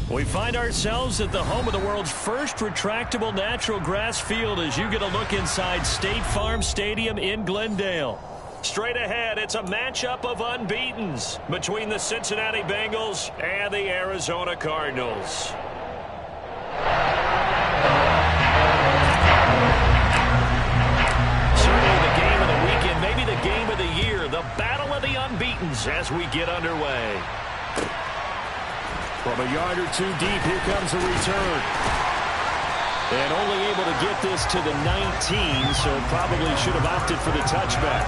We find ourselves at the home of the world's first retractable natural grass field as you get a look inside State Farm Stadium in Glendale. Straight ahead, it's a matchup of unbeatens between the Cincinnati Bengals and the Arizona Cardinals. Certainly the game of the weekend, maybe the game of the year, the battle of the unbeatens as we get underway. From a yard or two deep, here comes the return. And only able to get this to the 19, so probably should have opted for the touchback.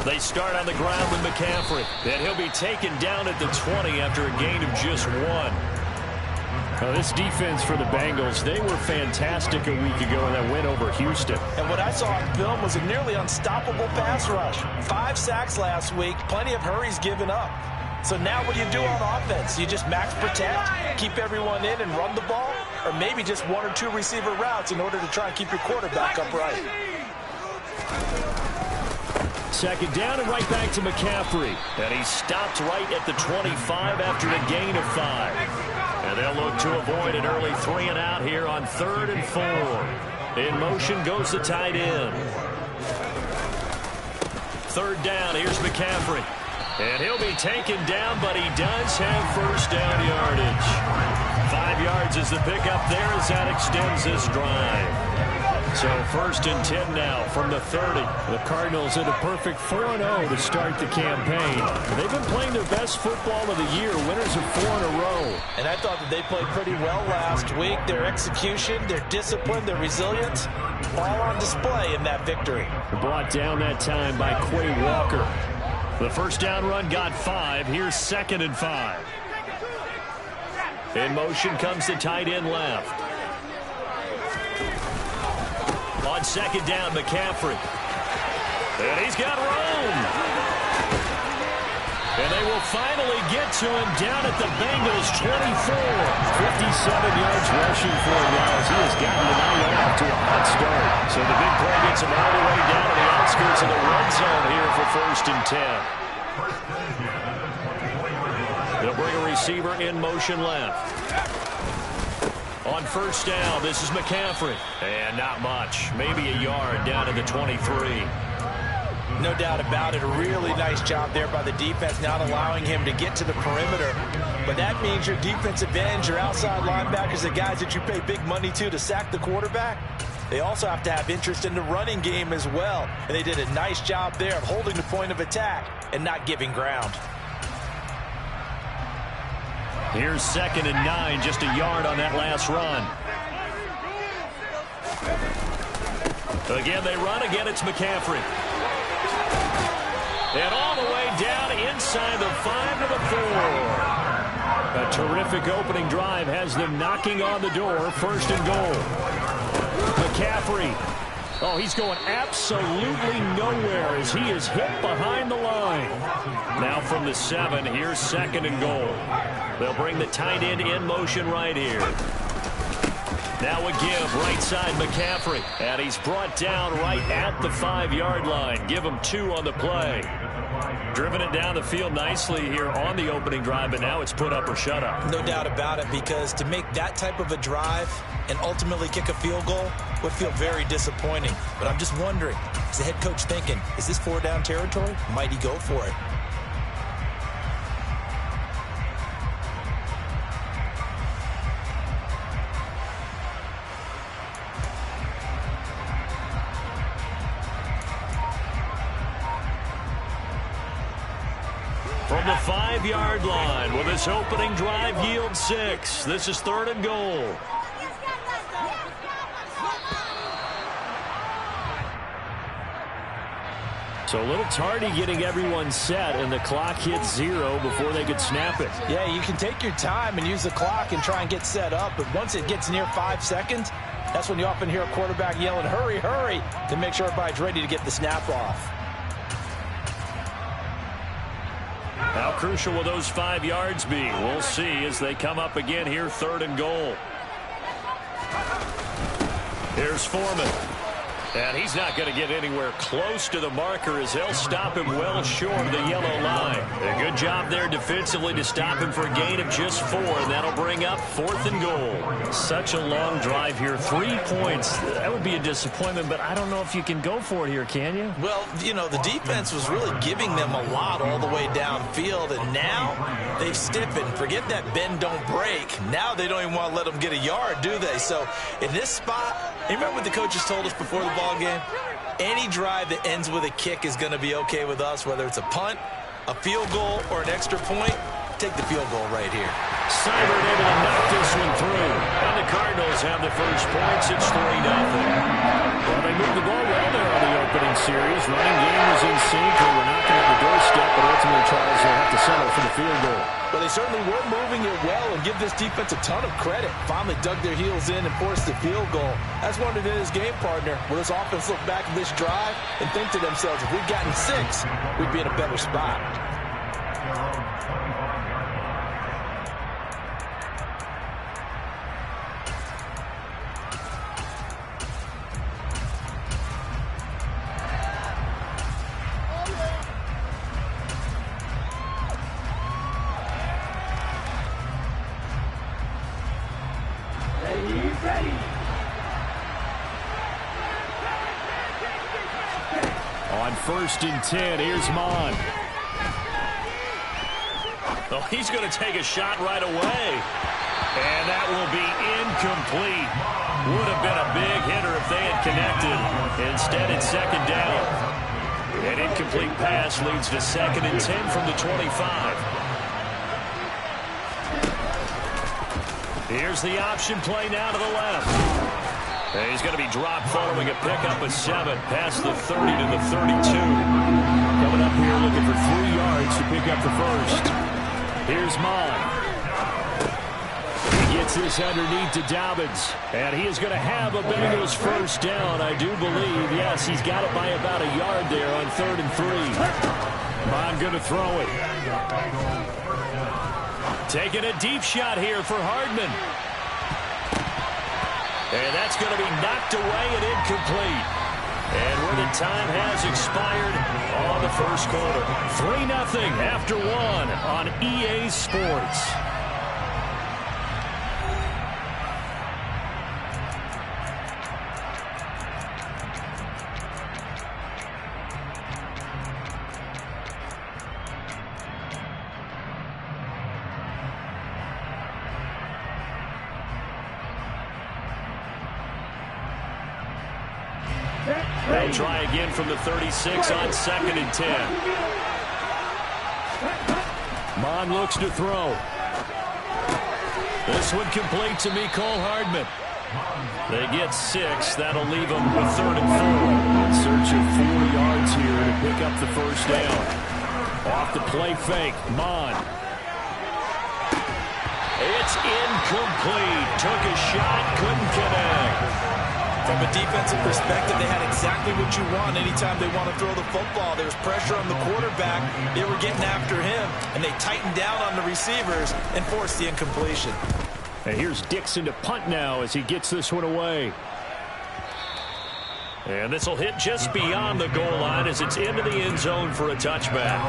They start on the ground with McCaffrey, and he'll be taken down at the 20 after a gain of just 1. This defense for the Bengals, they were fantastic a week ago in that win over Houston. And what I saw on film was a nearly unstoppable pass rush. 5 sacks last week, plenty of hurries given up. So now what do you do on offense? You just max protect, keep everyone in and run the ball, or maybe just 1 or 2 receiver routes in order to try and keep your quarterback upright. Second down and right back to McCaffrey. And he stopped right at the 25 after a gain of 5. And they'll look to avoid an early 3 and out here on 3rd and 4. In motion goes the tight end. 3rd down, here's McCaffrey. And he'll be taken down, but he does have first down yardage. 5 yards is the pickup there as that extends this drive. So 1st and 10 now from the 30. The Cardinals at a perfect 4-0 to start the campaign. They've been playing their best football of the year, winners of 4 in a row. And I thought that they played pretty well last week. Their execution, their discipline, their resilience, all on display in that victory. Brought down that time by Quay Walker. The first down run got 5. Here's 2nd and 5. In motion comes the tight end left. On 2nd down, McCaffrey. And he's got room. And they will finally get to him down at the Bengals 24. 57 yards rushing for him now as he has gotten the night off to a hot start. So the big play gets him all the way down to the outskirts of the red zone here for 1st and 10. They'll bring a receiver in motion left. On 1st down, this is McCaffrey. And not much. Maybe a yard down to the 23. No doubt about it. A really nice job there by the defense, not allowing him to get to the perimeter. But that means your defensive ends, your outside linebackers, the guys that you pay big money to sack the quarterback, they also have to have interest in the running game as well. And they did a nice job there of holding the point of attack and not giving ground. Here's 2nd and 9, just a yard on that last run. Again, they run. Again, it's McCaffrey. And all the way down inside the 5 to the 4. A terrific opening drive has them knocking on the door. 1st and goal. McCaffrey. Oh, he's going absolutely nowhere as he is hit behind the line. Now from the 7, here's 2nd and goal. They'll bring the tight end in motion right here. Now a give, right side McCaffrey. And he's brought down right at the 5-yard line. Give him 2 on the play. Driven it down the field nicely here on the opening drive, but now it's put up or shut up. No doubt about it, because to make that type of a drive and ultimately kick a field goal would feel very disappointing. But I'm just wondering, is the head coach thinking, is this 4-down territory? Might he go for it? From the 5-yard line, will this opening drive yield 6? This is 3rd and goal. So a little tardy getting everyone set, and the clock hits 0 before they could snap it. Yeah, you can take your time and use the clock and try and get set up, but once it gets near 5 seconds, That's when you often hear a quarterback yelling, hurry, hurry, to make sure everybody's ready to get the snap off. How crucial will those 5 yards be? We'll see as they come up again here, 3rd and goal. Here's Foreman. And he's not going to get anywhere close to the marker as they'll stop him well short of the yellow line. A good job there defensively to stop him for a gain of just 4, and that'll bring up 4th and goal. Such a long drive here. 3 points. That would be a disappointment, but I don't know if you can go for it here, can you? Well, you know, the defense was really giving them a lot all the way downfield, and now they've stiffened. Forget that bend, don't break. Now they don't even want to let them get a yard, do they? So in this spot, you remember what the coaches told us before the ball game? Any drive that ends with a kick is going to be okay with us, whether it's a punt, a field goal, or an extra point. Take the field goal right here. Seibert able to knock this one through. And the Cardinals have the first points. It's 3-0. Well, they moved the ball well there on the opening series. Running game was in sync. They were knocking on the doorstep, but ultimately Charles will have to settle for the field goal. Well, they certainly were moving it well, and give this defense a ton of credit. Finally dug their heels in and forced the field goal. That's one of his game partner. Will this offense look back at this drive and think to themselves, if we'd gotten 6, we'd be in a better spot. On 1st and 10, here's Mon. Oh, he's going to take a shot right away. And that will be incomplete. Would have been a big hitter if they had connected. Instead, it's 2nd down. An incomplete pass leads to 2nd and 10 from the 25. Here's the option play now to the left. And he's going to be dropped following a pickup of 7 past the 30 to the 32. Coming up here looking for 3 yards to pick up the first. Here's Mon. He gets this underneath to Dobbins. And he is going to have a Bengals first down, I do believe. Yes, he's got it by about a yard there on 3rd and 3. Mon going to throw it. Taking a deep shot here for Hardman. And that's going to be knocked away and incomplete. And where the time has expired on the first quarter. 3-0 after 1 on EA Sports. They'll try again from the 36 on 2nd and 10. Mon looks to throw. This one complete to Mecole Hardman. They get 6. That'll leave them with 3rd and 4. In search of 4 yards here to pick up the first down. Off the play fake, Mon. It's incomplete. Took a shot, couldn't connect. From a defensive perspective, they had exactly what you want anytime they want to throw the football. There was pressure on the quarterback. They were getting after him, and they tightened down on the receivers and forced the incompletion. And here's Dixon to punt now as he gets this one away. And this will hit just beyond the goal line as it's into the end zone for a touchback.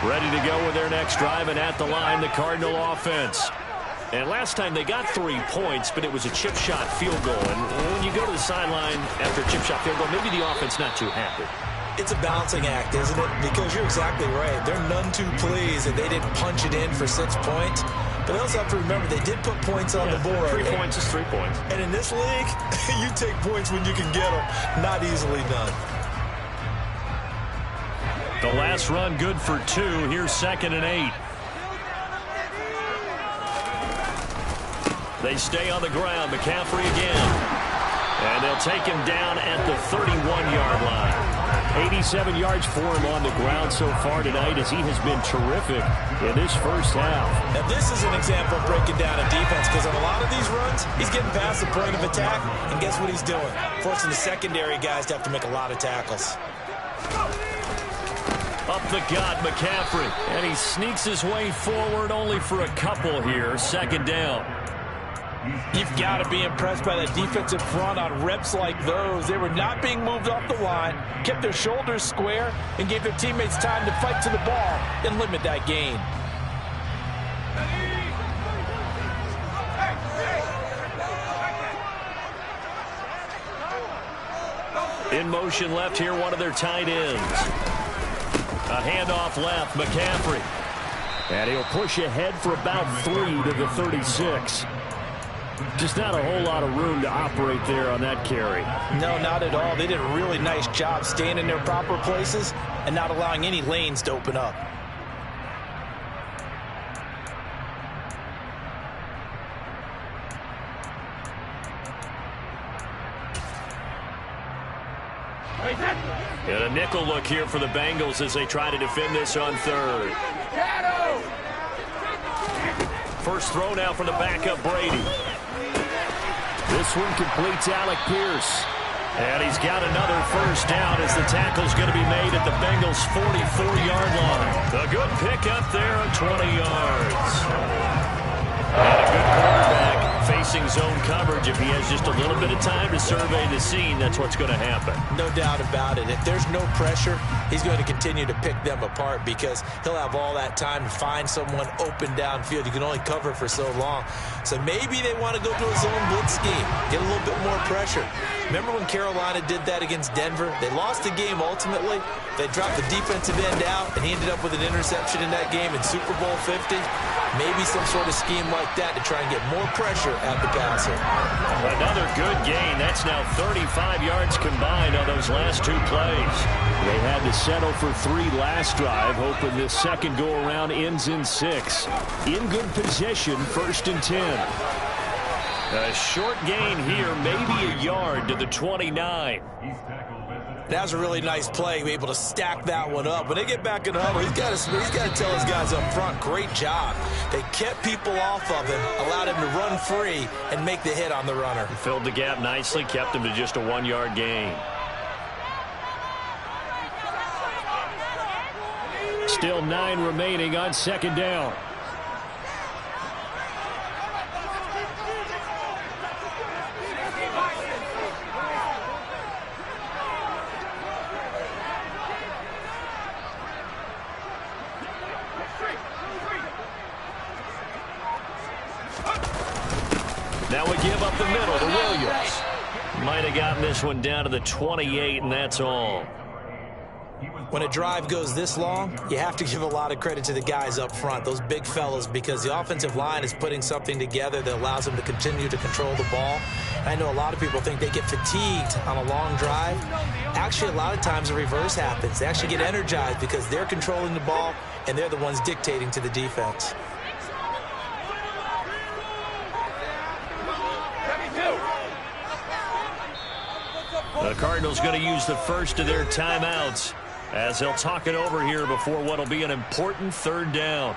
Ready to go with their next drive, and at the line, the Cardinal offense. And last time they got 3 points, but it was a chip shot field goal. And when you go to the sideline after a chip shot field goal, maybe the offense not too happy. It's a balancing act, isn't it? Because you're exactly right. They're none too pleased that they didn't punch it in for 6 points. But they also have to remember they did put points on the board. 3 points is 3 points. And in this league, you take points when you can get them. Not easily done. The last run good for 2. Here's 2nd and 8. They stay on the ground. McCaffrey again. And they'll take him down at the 31-yard line. 87 yards for him on the ground so far tonight as he has been terrific in this first half. Now this is an example of breaking down a defense because on a lot of these runs, he's getting past the point of attack, and guess what he's doing? Forcing the secondary guys to have to make a lot of tackles. Up the gut, McCaffrey. And he sneaks his way forward only for a couple here. Second down. You've got to be impressed by that defensive front on reps like those. They were not being moved off the line, kept their shoulders square, and gave their teammates time to fight to the ball and limit that gain. In motion left here, one of their tight ends. A handoff left, McCaffrey. And he'll push ahead for about 3 to the 36. Just not a whole lot of room to operate there on that carry. No, not at all. They did a really nice job staying in their proper places and not allowing any lanes to open up. And a nickel look here for the Bengals as they try to defend this on third. First throw now from the backup Brady. This one completes Alec Pierce. And he's got another first down as the tackle's going to be made at the Bengals' 44-yard line. A good pickup there on 20 yards. And a good quarterback facing zone coverage. If he has just a little bit of time to survey the scene, that's what's going to happen. No doubt about it. If there's no pressure, he's going to continue to pick them apart because he'll have all that time to find someone open downfield. You can only cover for so long. So maybe they want to go to a zone blitz scheme, get a little bit more pressure. Remember when Carolina did that against Denver? They lost the game ultimately. They dropped the defensive end out, and he ended up with an interception in that game in Super Bowl 50. Maybe some sort of scheme like that to try and get more pressure at the passer. Another good gain. That's now 35 yards combined on those last two plays. They had to settle for 3 last drive, hoping this second go-around ends in 6. In good position, 1st and 10. A short gain here, maybe a yard to the 29. That was a really nice play, able to stack that one up. When they get back in the huddle, he's got to tell his guys up front, great job. They kept people off of him, allowed him to run free, and make the hit on the runner. Filled the gap nicely, kept him to just a 1-yard gain. Still 9 remaining on second down. Now we give up the middle to Williams. Might have gotten this one down to the 28, and that's all. When a drive goes this long, you have to give a lot of credit to the guys up front, those big fellas, because the offensive line is putting something together that allows them to continue to control the ball. I know a lot of people think they get fatigued on a long drive. Actually, a lot of times the reverse happens. They actually get energized because they're controlling the ball, and they're the ones dictating to the defense. The Cardinals going to use the first of their timeouts as they'll talk it over here before what will be an important 3rd down.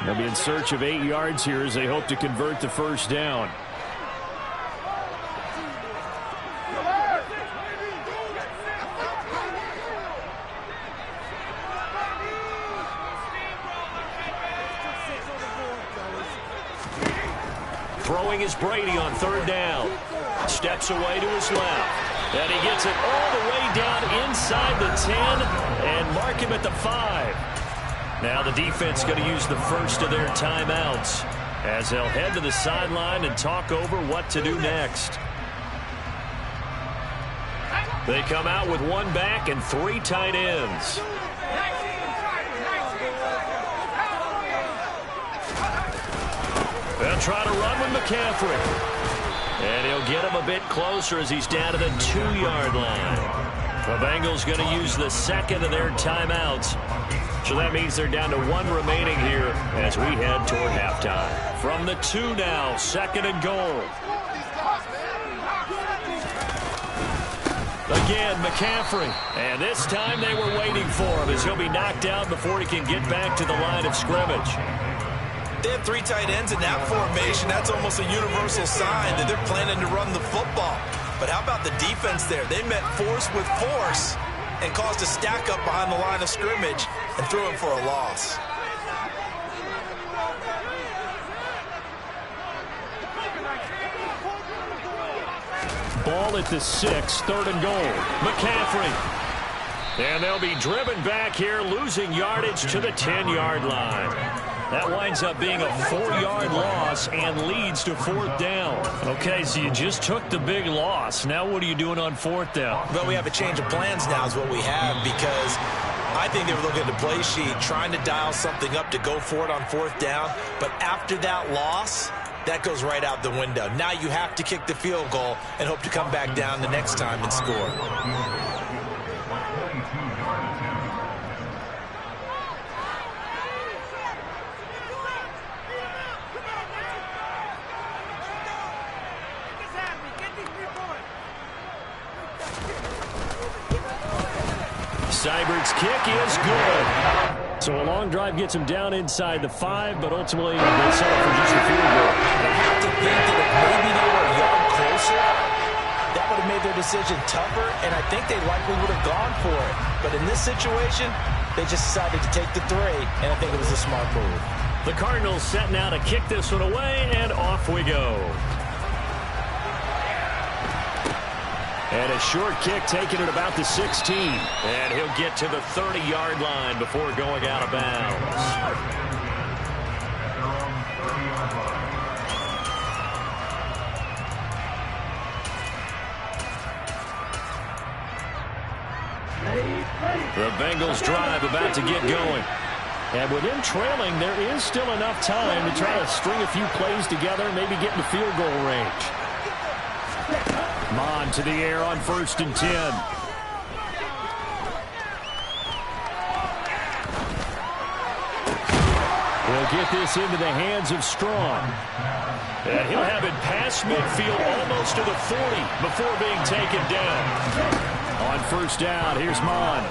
They'll be in search of 8 yards here as they hope to convert the first down. Throwing is Brady on 3rd down. Steps away to his left. And he gets it all the way down inside the 10 and mark him at the 5. Now the defense going to use the first of their timeouts as they'll head to the sideline and talk over what to do next. They come out with 1 back and 3 tight ends. They'll try to run with McCaffrey. And he'll get him a bit closer as he's down to the 2-yard line. The Bengals going to use the second of their timeouts. So that means they're down to one remaining here as we head toward halftime. From the 2 now, second and goal. Again, McCaffrey. And this time they were waiting for him as he'll be knocked out before he can get back to the line of scrimmage. They have 3 tight ends in that formation. That's almost a universal sign that they're planning to run the football. But how about the defense there? They met force with force and caused a stack up behind the line of scrimmage and threw him for a loss. Ball at the 6, third and goal. McCaffrey. And they'll be driven back here, losing yardage to the 10-yard line. That winds up being a 4-yard loss and leads to 4th down. Okay, so you just took the big loss. Now what are you doing on 4th down? Well, we have a change of plans now is what we have, because I think they were looking at the play sheet, trying to dial something up to go for it on 4th down. But after that loss, that goes right out the window. Now you have to kick the field goal and hope to come back down the next time and score. Seibert's kick is good. So a long drive gets him down inside the 5, but ultimately they settle for just a field goal. I have to think that if maybe they were a yard closer, that would have made their decision tougher, and I think they likely would have gone for it. But in this situation, they just decided to take the 3, and I think it was a smart move. The Cardinals set now to kick this one away, and off we go. And a short kick taken at about the 16. And he'll get to the 30-yard line before going out of bounds. The Bengals drive about to get going. And with him trailing, there is still enough time to try to string a few plays together and maybe get in the field goal range. Mon to the air on 1st and 10. He'll get this into the hands of Strong. And he'll have it past midfield almost to the 40 before being taken down. On 1st down, here's Mon.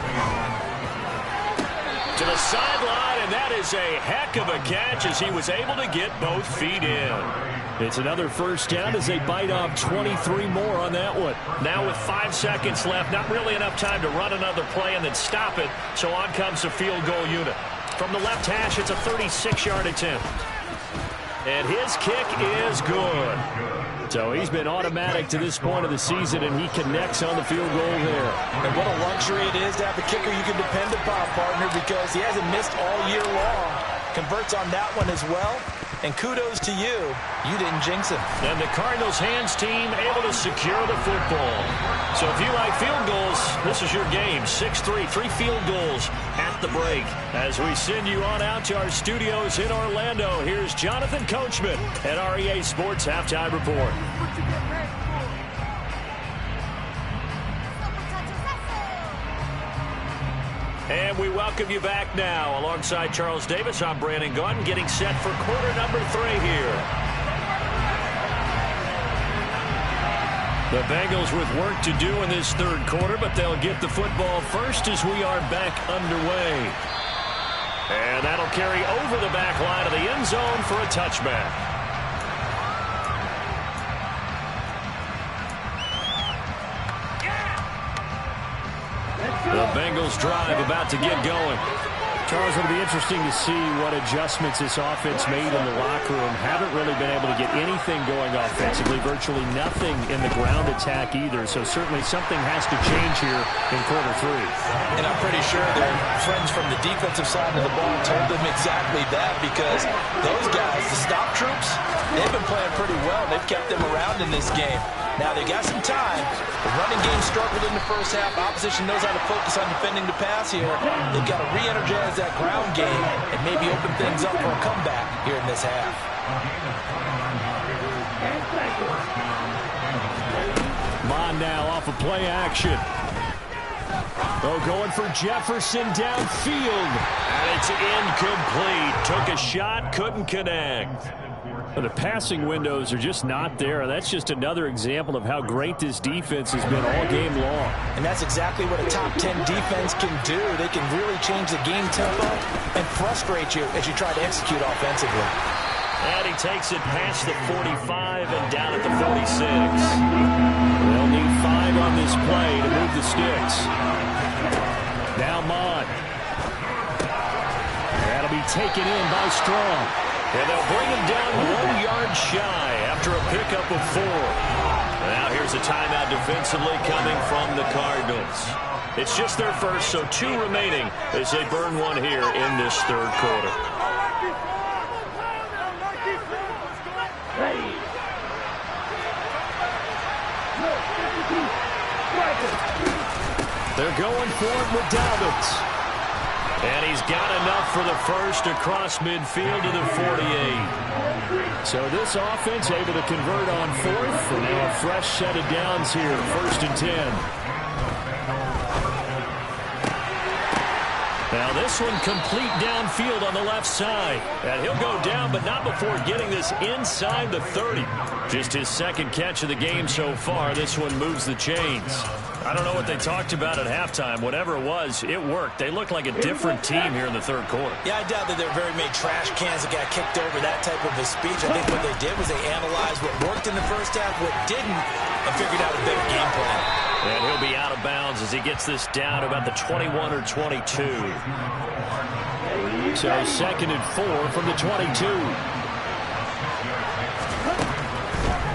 To the sideline, and that is a heck of a catch as he was able to get both feet in. It's another 1st down as they bite off 23 more on that one. Now with 5 seconds left, not really enough time to run another play and then stop it, so on comes the field goal unit. From the left hash, it's a 36-yard attempt. And his kick is good. So he's been automatic to this point of the season, and he connects on the field goal there. And what a luxury it is to have a kicker you can depend upon, partner, because he hasn't missed all year long. Converts on that one as well. And kudos to you. You didn't jinx him. And the Cardinals hands team able to secure the football. So if you like field goals, this is your game. 6-3, 3 field goals at the break. As we send you on out to our studios in Orlando, here's Jonathan Coachman at REA Sports Halftime Report. And we welcome you back now. Alongside Charles Davis, I'm Brandon Gaudin, getting set for quarter number 3 here. The Bengals with work to do in this 3rd quarter, but they'll get the football first as we are back underway. And that'll carry over the back line of the end zone for a touchback. The Bengals drive about to get going. Charles, it'll be interesting to see what adjustments this offense made in the locker room. Haven't really been able to get anything going offensively, virtually nothing in the ground attack either. So certainly something has to change here in quarter 3. And I'm pretty sure their friends from the defensive side of the ball told them exactly that, because those guys, the stop troops, they've been playing pretty well. They've kept them around in this game. Now they got some time. The running game struggled in the first half. Opposition knows how to focus on defending the pass here. They've got to re-energize that ground game and maybe open things up for a comeback here in this half. Mon now off of play action. Oh, going for Jefferson downfield. And it's incomplete. Took a shot, couldn't connect. The passing windows are just not there. That's just another example of how great this defense has been all game long. And that's exactly what a top 10 defense can do. They can really change the game tempo and frustrate you as you try to execute offensively. And he takes it past the 45 and down at the 46. They'll need 5 on this play to move the sticks. Now Mond. That'll be taken in by Strong. And they'll bring him down 1 yard shy after a pickup of 4. Now here's a timeout defensively coming from the Cardinals. It's just their first, so 2 remaining as they burn 1 here in this third quarter. They're going for it with Dobbins. And he's got enough for the first across midfield to the 48. So this offense able to convert on 4th. And now a fresh set of downs here, 1st and 10. Now this one complete downfield on the left side. And he'll go down, but not before getting this inside the 30. Just his 2nd catch of the game so far. This one moves the chains. I don't know what they talked about at halftime. Whatever it was, it worked. They look like a different team here in the third quarter. Yeah, I doubt that there are very many trash cans that got kicked over, that type of a speech. I think what they did was they analyzed what worked in the first half, what didn't, and figured out a better game plan. And he'll be out of bounds as he gets this down about the 21 or 22. So 2nd and 4 from the 22.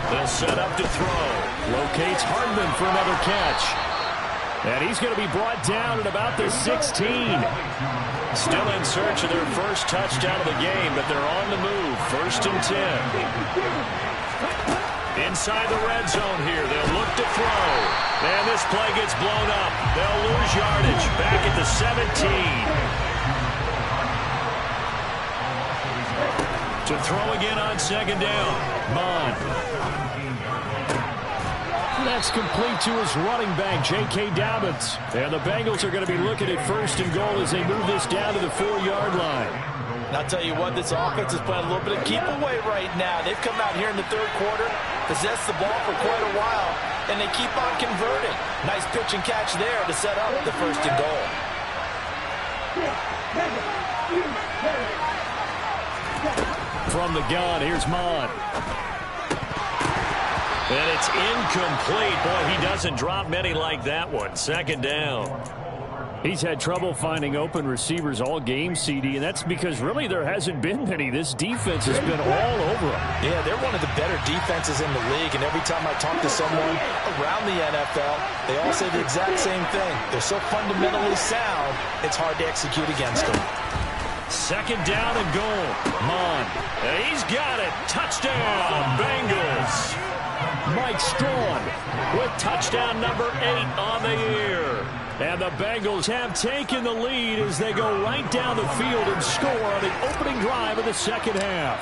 They'll set up to throw. Locates Hardman for another catch. And he's going to be brought down at about the 16. Still in search of their first touchdown of the game, but they're on the move. 1st and 10. Inside the red zone here. They'll look to throw. And this play gets blown up. They'll lose yardage. Back at the 17. To throw again on 2nd down. Mond. That's complete to his running back, J.K. Dobbins. And the Bengals are going to be looking at 1st and goal as they move this down to the 4-yard line. And I'll tell you what, this offense is playing a little bit of keep away right now. They've come out here in the third quarter, possessed the ball for quite a while, and they keep on converting. Nice pitch and catch there to set up the 1st and goal. From the gun, here's Mond. And it's incomplete. Boy, he doesn't drop many like that one. 2nd down. He's had trouble finding open receivers all game, CD, and that's because really there hasn't been many. This defense has been all over him. Yeah, they're one of the better defenses in the league, and every time I talk to someone around the NFL, they all say the exact same thing. They're so fundamentally sound, it's hard to execute against them. 2nd down and goal. Mond. He's got it. Touchdown, Bengals. Mike Strong with touchdown number 8 on the year. And the Bengals have taken the lead as they go right down the field and score on the opening drive of the 2nd half.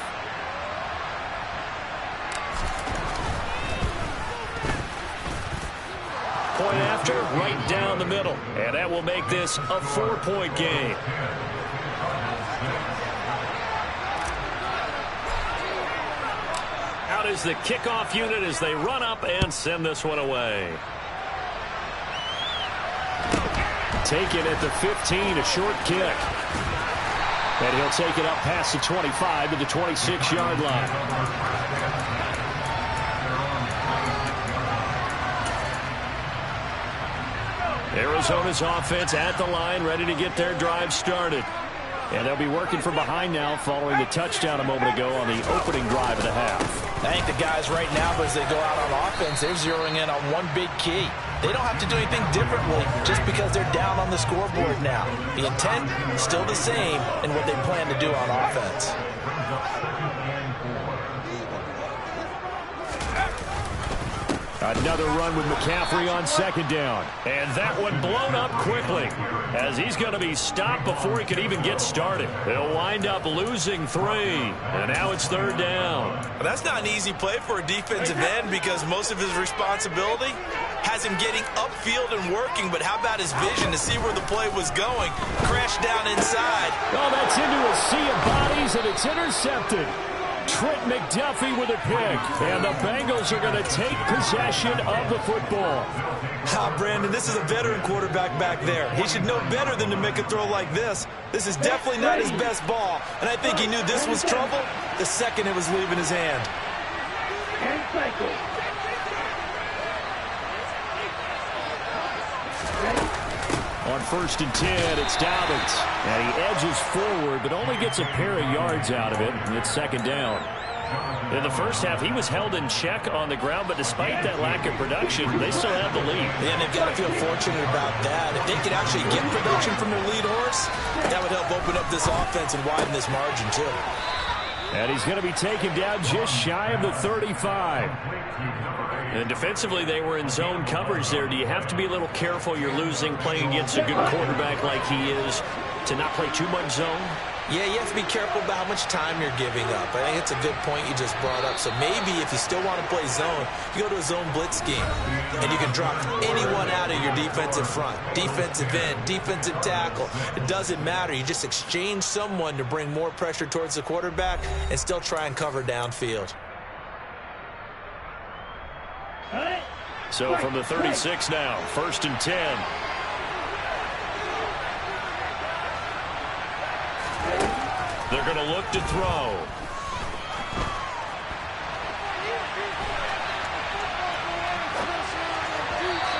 Point after, right down the middle. And that will make this a 4-point game. Out is the kickoff unit as they run up and send this one away. Taken at the 15, a short kick. And he'll take it up past the 25 to the 26-yard line. Arizona's offense at the line, ready to get their drive started. And they'll be working from behind now following the touchdown a moment ago on the opening drive of the half. I think the guys right now, as they go out on offense, they're zeroing in on one big key. They don't have to do anything differently just because they're down on the scoreboard now. The intent is still the same in what they plan to do on offense. Another run with McCaffrey on 2nd down. And that one blown up quickly as he's going to be stopped before he can even get started. They'll wind up losing 3. And now it's 3rd down. Well, that's not an easy play for a defensive end because most of his responsibility has him getting upfield and working, but how about his vision to see where the play was going? Crashed down inside. Oh, that's into a sea of bodies, and it's intercepted. Trent McDuffie with a pick, and the Bengals are going to take possession of the football. Brandon, this is a veteran quarterback back there. He should know better than to make a throw like this. This is definitely not his best ball, and I think he knew this was trouble the second it was leaving his hand. On 1st and 10, it's Dobbins. And he edges forward, but only gets a pair of yards out of it. And it's 2nd down. In the first half, he was held in check on the ground, but despite that lack of production, they still have the lead. And they've got to feel fortunate about that. If they could actually get production from their lead horse, that would help open up this offense and widen this margin, too. And he's going to be taken down just shy of the 35. And defensively, they were in zone coverage there. Do you have to be a little careful? You're losing playing against a good quarterback like he is to not play too much zone? Yeah, you have to be careful about how much time you're giving up. I think it's a good point you just brought up. So maybe if you still want to play zone, you go to a zone blitz scheme. And you can drop anyone out of your defensive front. Defensive end, defensive tackle. It doesn't matter. You just exchange someone to bring more pressure towards the quarterback and still try and cover downfield. So from the 36 now, 1st and 10. They're going to look to throw.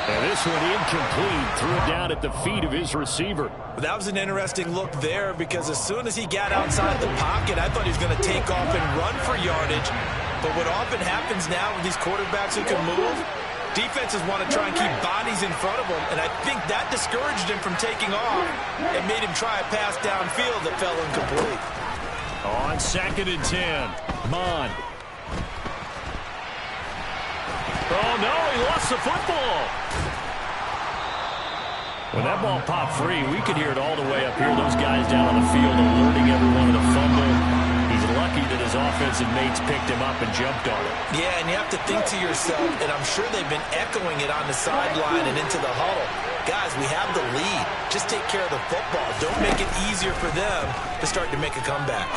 And this one incomplete. Threw it down at the feet of his receiver. That was an interesting look there because as soon as he got outside the pocket, I thought he was going to take off and run for yardage. But what often happens now with these quarterbacks who can move, defenses want to try and keep bodies in front of them, and I think that discouraged him from taking off and made him try a pass downfield that fell incomplete. On 2nd and 10, Mond. Oh, no, he lost the football. When that ball popped free, we could hear it all the way up here. Those guys down on the field alerting everyone to the fumble. He's lucky that his offensive mates picked him up and jumped on it. Yeah, and you have to think to yourself, and I'm sure they've been echoing it on the sideline and into the huddle. Guys, we have the lead. Just take care of the football. Don't make it easier for them to start to make a comeback.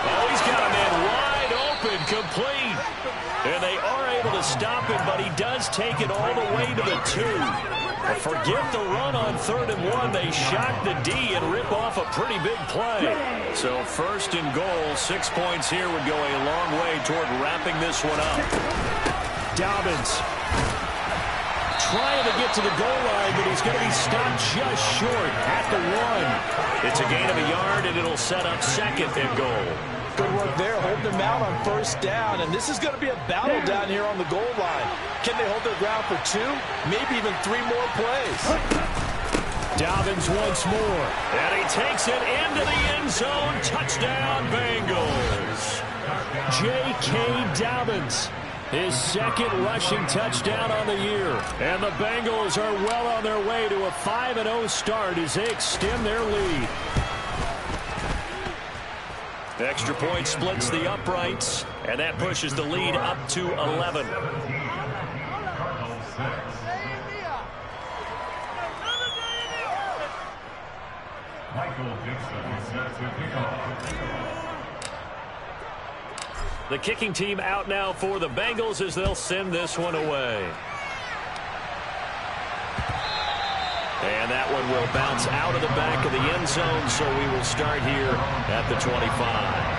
Oh, he's got a man wide open, complete. And they are able to stop him, but he does take it all the way to the 2. But forget the run on 3rd and 1. They shock the D and rip off a pretty big play. So 1st and goal, 6 points here would go a long way toward wrapping this one up. Dobbins trying to get to the goal line, but he's going to be stopped just short at the 1. It's a gain of a yard, and it'll set up 2nd and goal. Good work there, holding them out on 1st down, and this is going to be a battle down here on the goal line. Can they hold their ground for 2, maybe even 3 more plays? Dobbins once more, and he takes it into the end zone. Touchdown, Bengals. J.K. Dobbins, his 2nd rushing touchdown on the year. And the Bengals are well on their way to a 5-0 start as they extend their lead. Extra point splits the uprights, and that pushes the lead up to 11. The kicking team out now for the Bengals as they'll send this one away. And that one will bounce out of the back of the end zone, so we will start here at the 25.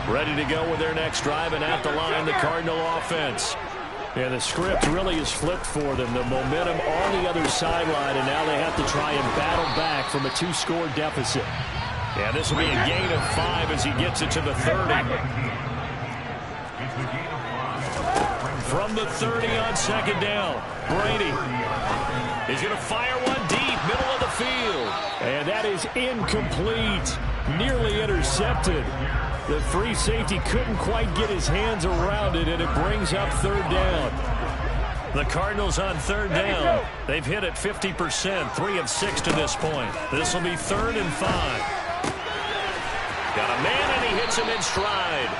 Ready to go with their next drive, and at the line, the Cardinal offense. And the script really is flipped for them. The momentum on the other sideline, and now they have to try and battle back from a 2-score deficit. And this will be a gain of 5 as he gets it to the 30. From the 30 on 2nd down, Brady is going to fire one deep, middle of the field. And that is incomplete. Nearly intercepted. The free safety couldn't quite get his hands around it, and it brings up third down. The Cardinals on third down. They've hit it 50%, 3 of 6 to this point. This will be 3rd and 5. Got a man, and he hits him in stride.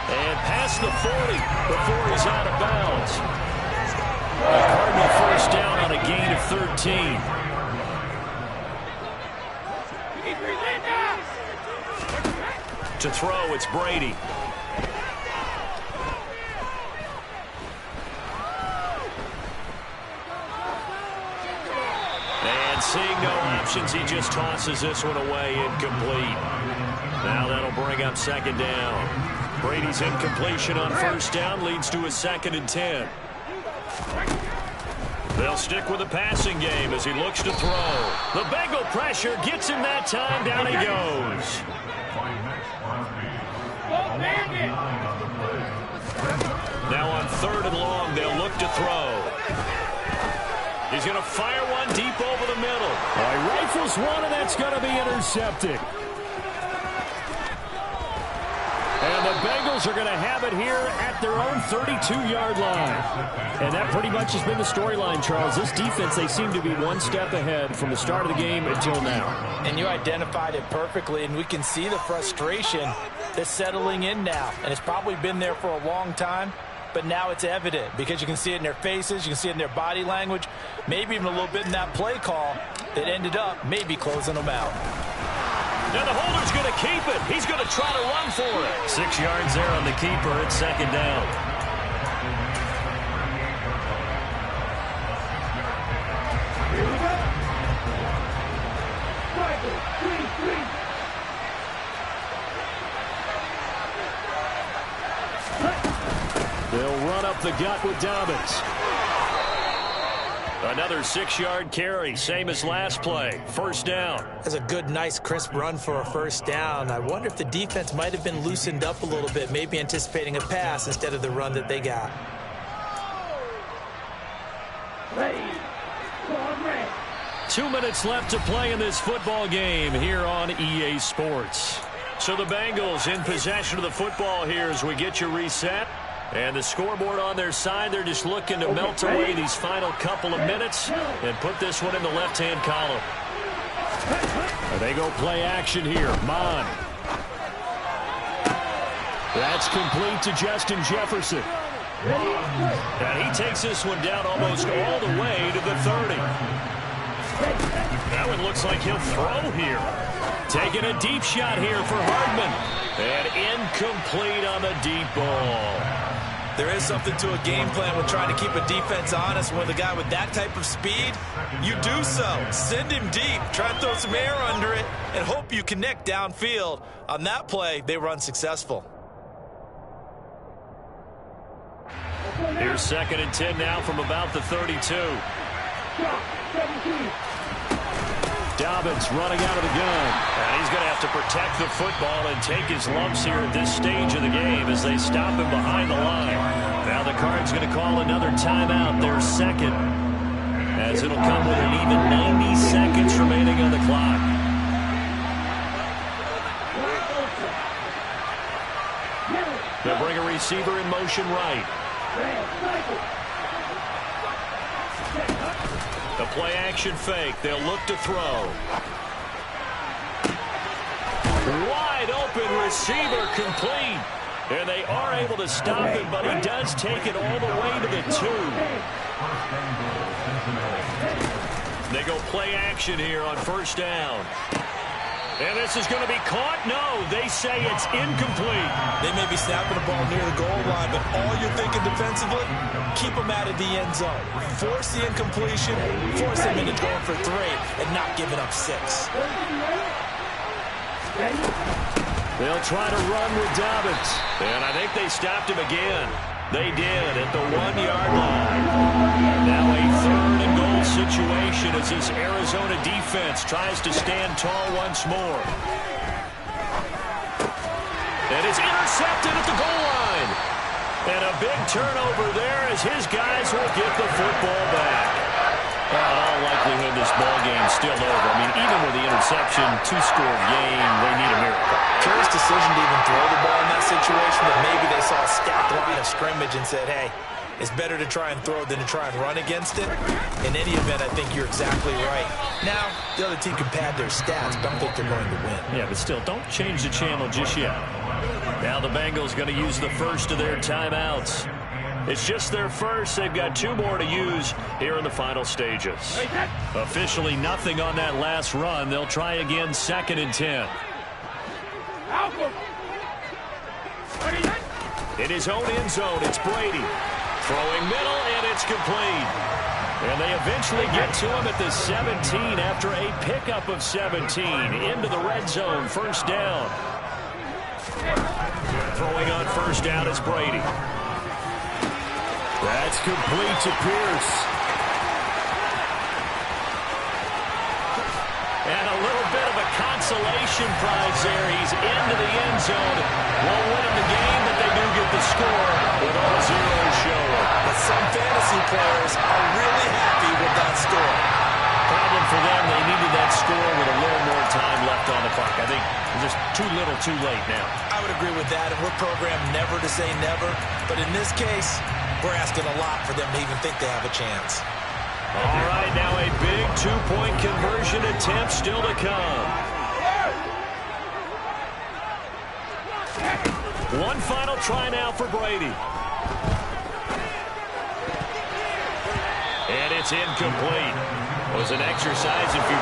And past the 40 before he's out of bounds. A Cardinal first down on a gain of 13. To throw, it's Brady. And seeing no options, he just tosses this one away, incomplete. Now that'll bring up second down. Brady's incompletion on first down leads to a 2nd and 10. They'll stick with the passing game as he looks to throw. The Bengal pressure gets him that time. Down he goes. Now on 3rd and long, they'll look to throw. He's going to fire one deep over the middle. He rifles one, and that's going to be intercepted. And the Bengals are going to have it here at their own 32-yard line. And that pretty much has been the storyline, Charles. This defense, they seem to be one step ahead from the start of the game until now. And you identified it perfectly, and we can see the frustration that's settling in now. And it's probably been there for a long time, but now it's evident because you can see it in their faces, you can see it in their body language, maybe even a little bit in that play call that ended up maybe closing them out. Now the holder's going to keep it. He's going to try to run for it. 6 yards there on the keeper. It's second down. They'll run up the gut with Dobbins. Another 6-yard carry, same as last play. First down. That's a good, nice, crisp run for a first down. I wonder if the defense might have been loosened up a little bit, maybe anticipating a pass instead of the run that they got. 2 minutes left to play in this football game here on EA Sports. So the Bengals in possession of the football here as we get you reset. And the scoreboard on their side, they're just looking to melt away these final couple of minutes and put this one in the left-hand column. And they go play action here. Mon. That's complete to Justin Jefferson. And he takes this one down almost all the way to the 30. That one looks like he'll throw here. Taking a deep shot here for Hardman. And incomplete on the deep ball. There is something to a game plan with trying to keep a defense honest. When the guy with that type of speed, you do so. Send him deep. Try and throw some air under it and hope you connect downfield. On that play, they were unsuccessful. Here's 2nd and 10 now from about the 32. Dobbins running out of the gun. And he's going to have to protect the football and take his lumps here at this stage of the game as they stop him behind the line. Now the Cards going to call another timeout, their second, as it'll come with an even 90 seconds remaining on the clock. They'll bring a receiver in motion right. The play-action fake. They'll look to throw. Wide open receiver complete. And they are able to stop him, but he does take it all the way to the 2. They go play action here on first down. And this is going to be caught? No, they say it's incomplete. They may be snapping the ball near the goal line, but all you're thinking defensively, keep them out of the end zone. Force the incompletion, force them into going for 3, and not giving up 6. They'll try to run with Dobbins. And I think they stopped him again. They did at the 1-yard line. Now a 3rd and goal situation as this Arizona defense tries to stand tall once more. And it's intercepted at the goal line. And a big turnover there as his guys will get the football back. Well, in all likelihood, this ball game's still over. I mean, even with the interception, two-score game, they need a miracle. Curious decision to even throw the ball in that situation, but maybe they saw a stacked line of scrimmage and said, hey, it's better to try and throw than to try and run against it. In any event, I think you're exactly right. Now, the other team can pad their stats, but I don't think they're going to win. Yeah, but still, don't change the channel just yet. Now the Bengals going to use the first of their timeouts. It's just their first. They've got 2 more to use here in the final stages. Officially nothing on that last run. They'll try again, 2nd and 10. In his own end zone, it's Brady. Throwing middle, and it's complete. And they eventually get to him at the 17 after a pickup of 17. Into the red zone, first down. Throwing on first down is Brady. That's complete to Pierce. And a little bit of a consolation prize there. He's into the end zone. Won't win the game, but they do get the score with all zeros showing. But some fantasy players are really happy with that score. Problem for them, they needed that score with a little more time left on the clock. I think just too little too late now. I would agree with that, and we're programmed never to say never. But in this case, we're asking a lot for them to even think they have a chance. All right, now a big 2-point conversion attempt still to come. One final try now for Brady. And it's incomplete. It was an exercise in futility.